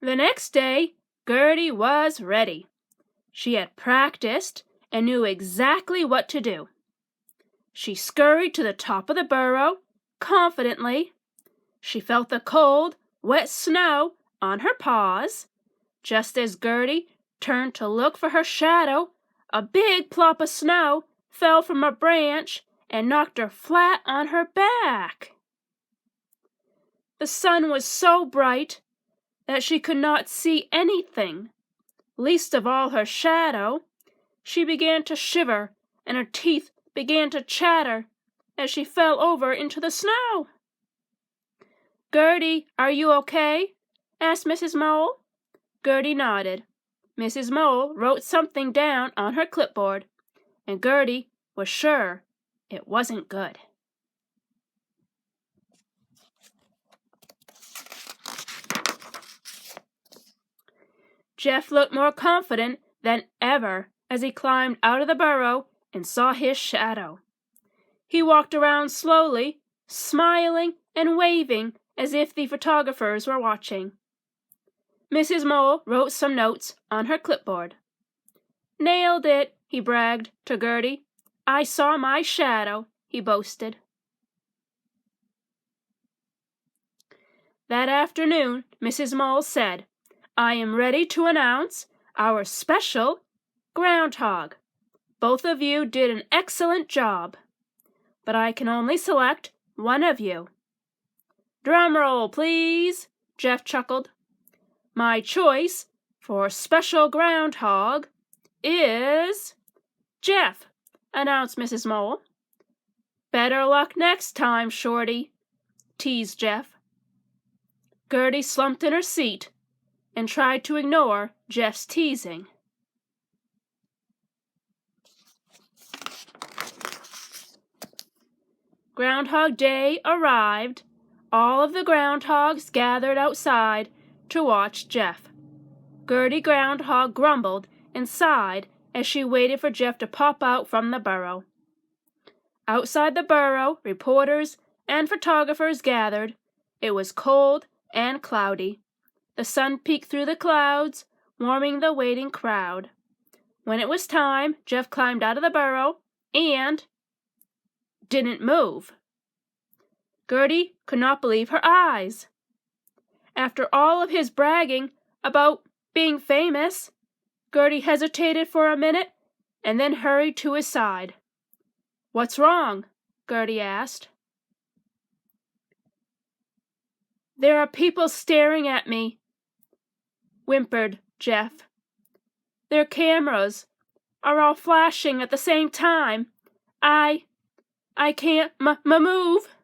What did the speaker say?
The next day, Gertie was ready. She had practiced and knew exactly what to do. She scurried to the top of the burrow, confidently. She felt the cold, wet snow on her paws. Just as Gertie turned to look for her shadow, a big plop of snow fell from a branch and knocked her flat on her back. The sun was so bright that she could not see anything, least of all her shadow. She began to shiver, and her teeth began to chatter as she fell over into the snow. "Gertie, are you okay?" asked Mrs. Mole. Gertie nodded. Mrs. Mole wrote something down on her clipboard, and Gertie was sure it wasn't good. Jeff looked more confident than ever as he climbed out of the burrow and saw his shadow. He walked around slowly, smiling and waving as if the photographers were watching. Mrs. Mole wrote some notes on her clipboard. "Nailed it," he bragged to Gertie. "I saw my shadow," he boasted. That afternoon, Mrs. Mole said, "I am ready to announce our special groundhog. Both of you did an excellent job, but I can only select one of you." "Drum roll, please," Jeff chuckled. "My choice for special groundhog is Jeff," announced Mrs. Mole. "Better luck next time, Shorty," teased Jeff. Gertie slumped in her seat and tried to ignore Jeff's teasing. Groundhog Day arrived. All of the groundhogs gathered outside to watch Jeff. Gertie Groundhog grumbled and sighed as she waited for Jeff to pop out from the burrow. Outside the burrow, reporters and photographers gathered. It was cold and cloudy. The sun peeked through the clouds, warming the waiting crowd. When it was time, Jeff climbed out of the burrow and didn't move. Gertie could not believe her eyes. After all of his bragging about being famous, Gertie hesitated for a minute and then hurried to his side. "What's wrong?" Gertie asked. "There are people staring at me," whimpered Jeff. "Their cameras are all flashing at the same time. I can't move."